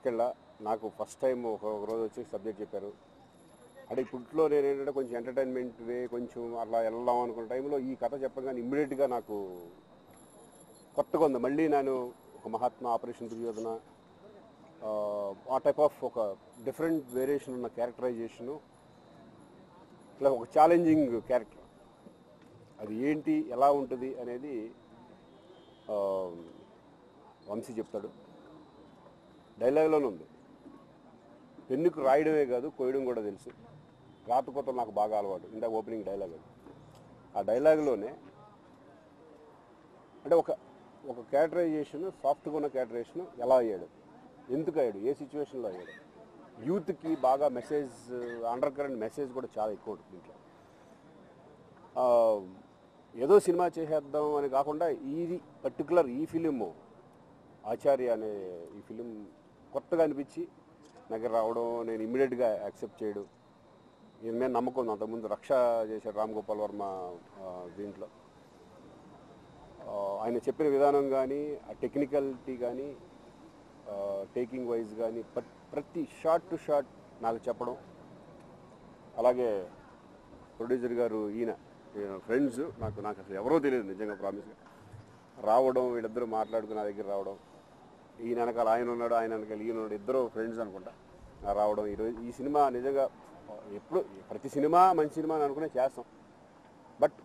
తీసుకెళ్ళా. నాకు first time ఒక రోజు వచ్చి సబ్జెక్ట్ చెప్పారు. అంటే ఇప్పట్లో నేను ఏంటంటే కొంచెం ఎంటర్టైన్మెంట్ వే కొంచెం అలా వెళ్దాం అనుకున్న టైంలో ఈ కథ చెప్పగానే ఇమ్మీడియట్గా నాకు కొత్తగా ఉంది. మళ్ళీ నేను ఒక మహాత్మా, ఆపరేషన్ దుర్యోధన, ఆ టైప్ ఆఫ్ ఒక డిఫరెంట్ వేరియేషన్ ఉన్న క్యారెక్టరైజేషను, ఇలా ఒక ఛాలెంజింగ్ క్యారెక్టర్. అది ఏంటి, ఎలా ఉంటుంది అనేది వంశీ చెప్తాడు. డైలాగ్లోనే ఉంది. పెన్నుకు రాయడమే కాదు, కోయడం కూడా తెలుసు. రాతకోతలు నాకు బాగా అలవాటు. ఇందాక ఓపెనింగ్ డైలాగ్ అది. ఆ డైలాగ్లోనే అంటే ఒక క్యారెక్టరైజేషన్, సాఫ్ట్గా ఉన్న క్యారెక్టరైజేషన్ ఎలా అయ్యాడు, ఎందుకు అయ్యాడు, ఏ సిచ్యువేషన్లో అయ్యాడు, యూత్కి బాగా మెసేజ్, అండర్ కరెంట్ మెసేజ్ కూడా చాలా ఎక్కువ ఉంటుంది దీంట్లో. ఏదో సినిమా చేసేద్దాం అని కాకుండా ఇది పర్టికులర్ ఈ ఫిలిము ఆచార్య అనే ఈ ఫిలిం కొత్తగా అనిపించి దగ్గర రావడం, నేను ఇమ్మీడియట్గా యాక్సెప్ట్ చేయడం, ఈయన మీద నమ్మకం ఉంది. అంతకుముందు రక్ష చేశాడు రామ్ గోపాల్ వర్మ. దీంట్లో ఆయన చెప్పిన విధానం కానీ, ఆ టెక్నికలిటీ కానీ, టేకింగ్ వైజ్ కానీ, ప్రతి షార్ట్ టు షార్ట్ నాకు చెప్పడం. అలాగే ప్రొడ్యూసర్ గారు ఈయన ఫ్రెండ్స్, నాకు అసలు ఎవరో తెలియదు నిజంగా, ప్రామిస్గా రావడం, వీళ్ళిద్దరూ మాట్లాడుకుని నా దగ్గర రావడం. ఈయన వెనకాల ఆయన ఉన్నాడు, ఆయన వెనకాల ఈయన ఉన్నాడు, ఇద్దరు ఫ్రెండ్స్ అనుకుంటా రావడం. ఈరోజు ఈ సినిమా నిజంగా ఎప్పుడు ప్రతి సినిమా మంచి సినిమా అని అనుకునే చేస్తాం. బట్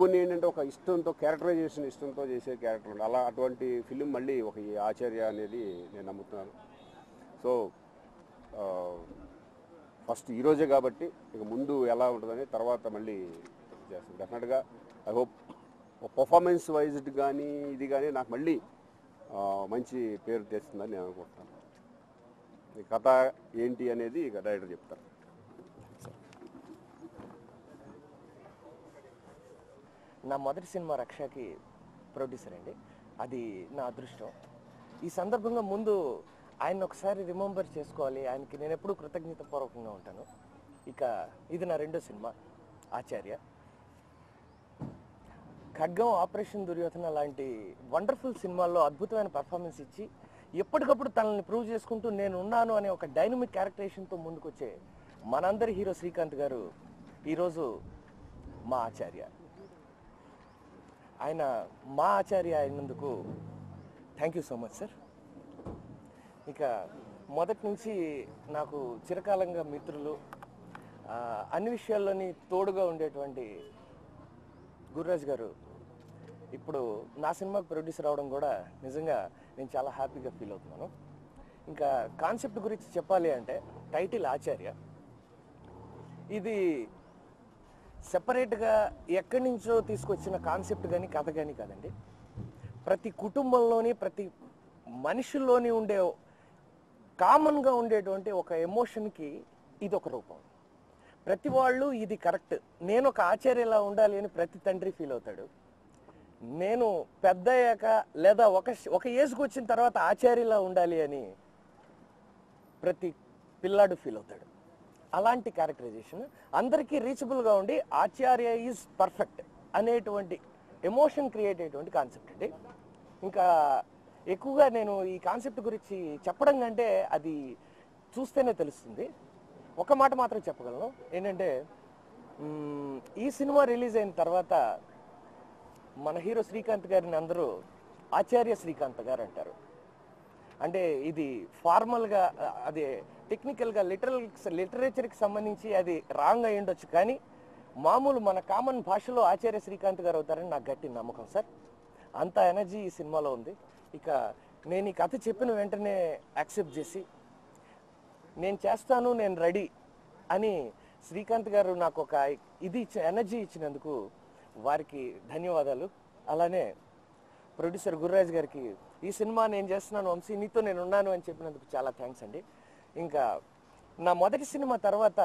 కొన్ని ఏంటంటే ఒక ఇష్టంతో, క్యారెక్టరైజేషన్ ఇష్టంతో చేసే క్యారెక్టర్ ఉంది. అలా అటువంటి ఫిలిం మళ్ళీ ఒక ఈ ఆచార్య అనేది నేను నమ్ముతున్నాను. సో ఫస్ట్ ఈరోజే కాబట్టి ఇక ముందు ఎలా ఉంటుందని తర్వాత మళ్ళీ చేస్తాను డెఫినెట్గా. ఐ హోప్ పర్ఫార్మెన్స్ వైజ్డ్ కానీ ఇది కానీ నాకు మళ్ళీ మంచి పేరు తెస్తుందని నేను అనుకుంటున్నాను. ఈ కథ ఏంటి అనేది ఇక డైరెక్టర్ చెప్తాను. నా మొదటి సినిమా రక్షకి ప్రొడ్యూసర్ అండి. అది నా అదృష్టం. ఈ సందర్భంగా ముందు ఆయన ఒకసారి రిమెంబర్ చేసుకోవాలి. ఆయనకి నేను ఎప్పుడూ కృతజ్ఞతాపూర్వకంగా ఉంటాను. ఇక ఇది నా రెండో సినిమా ఆచార్య. ఖడ్గం, ఆపరేషన్ దుర్యోధన లాంటి వండర్ఫుల్ సినిమాల్లో అద్భుతమైన పర్ఫార్మెన్స్ ఇచ్చి ఎప్పటికప్పుడు తనని ప్రూవ్ చేసుకుంటూ నేను ఉన్నాను అనే ఒక డైనమిక్ క్యారెక్టరేషన్తో ముందుకొచ్చే మనందరి హీరో శ్రీకాంత్ గారు ఈరోజు మా ఆచార్య. ఆయన మా ఆచార్య అయినందుకు thank you so much sir. ఇక మొదటి నుంచి నాకు చిరకాలంగా మిత్రులు, అన్ని విషయాల్లోని తోడుగా ఉండేటువంటి గురురాజ్ గారు ఇప్పుడు నా సినిమాకి ప్రొడ్యూసర్ అవడం కూడా నిజంగా నేను చాలా హ్యాపీగా ఫీల్ అవుతున్నాను. ఇంకా కాన్సెప్ట్ గురించి చెప్పాలి అంటే టైటిల్ ఆచార్య. ఇది సెపరేట్గా ఎక్కడి నుంచో తీసుకొచ్చిన కాన్సెప్ట్ కానీ కథ కానీ కాదండి. ప్రతి కుటుంబంలోని, ప్రతి మనిషిలోని ఉండే కామన్గా ఉండేటువంటి ఒక ఎమోషన్కి ఇది ఒక రూపం. ప్రతి వాళ్ళు ఇది కరెక్ట్, నేను ఒక ఆచార్యలా ఉండాలి అని ప్రతి తండ్రి ఫీల్ అవుతాడు. నేను పెద్ద అయ్యాక లేదా ఒక ఏజ్కి వచ్చిన తర్వాత ఆచార్యలా ఉండాలి అని ప్రతి పిల్లాడు ఫీల్ అవుతాడు. అలాంటి క్యారెక్టరైజేషన్ అందరికీ రీచబుల్గా ఉండి ఆచార్య ఈజ్ పర్ఫెక్ట్ అనేటువంటి ఎమోషన్ క్రియేట్ అయ్యేటువంటి కాన్సెప్ట్ అండి. ఇంకా ఎక్కువగా నేను ఈ కాన్సెప్ట్ గురించి చెప్పడం కంటే అది చూస్తేనే తెలుస్తుంది. ఒక మాట మాత్రం చెప్పగలను ఏంటంటే, ఈ సినిమా రిలీజ్ అయిన తర్వాత మన హీరో శ్రీకాంత్ గారిని అందరూ ఆచార్య శ్రీకాంత్ గారు అంటారు. అంటే ఇది ఫార్మల్గా, అది టెక్నికల్గా, లిటరేచర్కి సంబంధించి అది రాంగ్ అయి ఉండొచ్చు, కానీ మామూలు మన కామన్ భాషలో ఆచార్య శ్రీకాంత్ గారు అవుతారని నాకు గట్టి నమ్మకం సార్. అంత ఎనర్జీ ఈ సినిమాలో ఉంది. ఇక నేను ఈ కథ చెప్పిన వెంటనే యాక్సెప్ట్ చేసి నేను చేస్తాను, నేను రెడీ అని శ్రీకాంత్ గారు నాకు ఒక ఎనర్జీ ఇచ్చినందుకు వారికి ధన్యవాదాలు. అలానే ప్రొడ్యూసర్ గురురాజ్ గారికి ఈ సినిమా నేను చేస్తున్నాను వంశీ, నీతో నేను ఉన్నాను అని చెప్పినందుకు చాలా థ్యాంక్స్ అండి. ఇంకా నా మొదటి సినిమా తర్వాత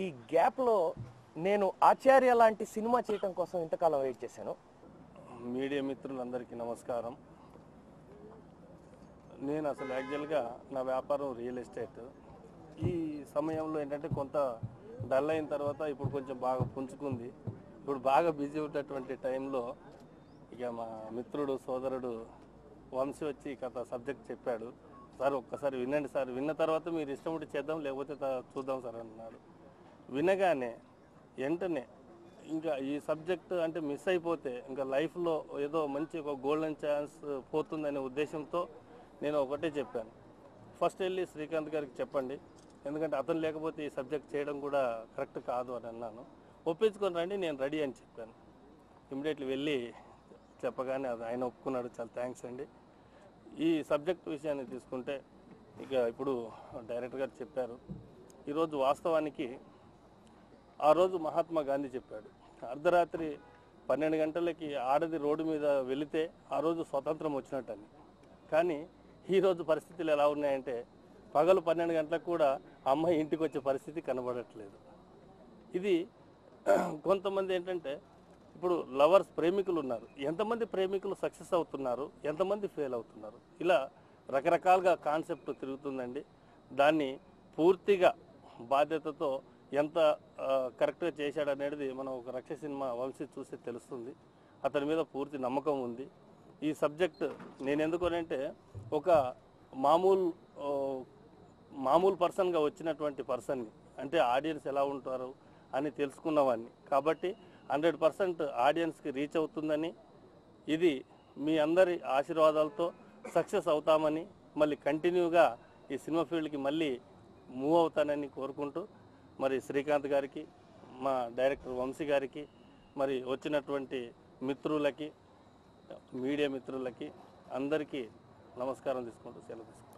ఈ గ్యాప్లో నేను ఆచార్య లాంటి సినిమా చేయడం కోసం ఇంతకాలం వెయిట్ చేశాను. మీడియా మిత్రులందరికీ నమస్కారం. నేను అసలు యాక్చువల్గా నా వ్యాపారం రియల్ ఎస్టేట్. ఈ సమయంలో ఏంటంటే కొంత డల్ అయిన తర్వాత ఇప్పుడు కొంచెం బాగా పుంజుకుంది. ఇప్పుడు బాగా బిజీ ఉన్నటువంటి టైంలో ఇక మా మిత్రుడు, సోదరుడు వంశీ వచ్చి కథ సబ్జెక్ట్ చెప్పాడు. సార్ ఒక్కసారి వినండి సార్, విన్న తర్వాత మీరు ఇష్టం ఉంటే చేద్దాం లేకపోతే చూద్దాం సార్ అన్నాడు. వినగానే వెంటనే ఇంకా ఈ సబ్జెక్ట్ అంటే మిస్ అయిపోతే ఇంకా లైఫ్లో ఏదో మంచి ఒక గోల్డెన్ ఛాన్స్ పోతుందనే ఉద్దేశంతో నేను ఒకటే చెప్పాను, ఫస్ట్ వెళ్ళి శ్రీకాంత్ గారికి చెప్పండి, ఎందుకంటే అతను లేకపోతే ఈ సబ్జెక్ట్ చేయడం కూడా కరెక్ట్ కాదు అని అన్నాను. ఒప్పించుకొని రండి, నేను రెడీ అని చెప్పాను. ఇమ్మీడియట్లీ వెళ్ళి చెప్పగానే అది ఆయన ఒప్పుకున్నాడు. చాలా థ్యాంక్స్ అండి. ఈ సబ్జెక్ట్ విషయాన్ని తీసుకుంటే ఇక ఇప్పుడు డైరెక్టర్ గారు చెప్పారు. ఈరోజు వాస్తవానికి ఆ రోజు మహాత్మా గాంధీ చెప్పాడు, అర్ధరాత్రి 12 గంటలకి ఆడది రోడ్డు మీద వెళితే ఆ రోజు స్వతంత్రం వచ్చినట్టని. కానీ ఈరోజు పరిస్థితులు ఎలా ఉన్నాయంటే పగలు 12 గంటలకు కూడా అమ్మాయి ఇంటికి వచ్చే పరిస్థితి కనబడట్లేదు. ఇది కొంతమంది ఏంటంటే ఇప్పుడు లవర్స్ ప్రేమికులు ఉన్నారు, ఎంతమంది ప్రేమికులు సక్సెస్ అవుతున్నారు, ఎంతమంది ఫెయిల్ అవుతున్నారు, ఇలా రకరకాలుగా కాన్సెప్ట్ తిరుగుతుందండి. దాన్ని పూర్తిగా బాధ్యతతో ఎంత కరెక్ట్గా చేశాడనేది మనం ఒక రక్ష సినిమా వంశీ చూసి తెలుస్తుంది. అతని మీద పూర్తి నమ్మకం ఉంది. ఈ సబ్జెక్ట్ నేను ఎందుకనంటే ఒక మామూలు పర్సన్గా వచ్చినటువంటి పర్సన్ని, అంటే ఆడియన్స్ ఎలా ఉంటారు అని తెలుసుకున్నవాడిని కాబట్టి 100% ఆడియన్స్కి రీచ్ అవుతుందని, ఇది మీ అందరి ఆశీర్వాదాలతో సక్సెస్ అవుతామని, మళ్ళీ కంటిన్యూగా ఈ సినిమా ఫీల్డ్కి మళ్ళీ మూవ్ అవుతానని కోరుకుంటూ, మరి శ్రీకాంత్ గారికి, మా డైరెక్టర్ వంశీ గారికి, మరి వచ్చినటువంటి మిత్రులకి, మీడియా మిత్రులకి అందరికీ నమస్కారం తీసుకుంటూ సెలవు తీసుకుంటాం.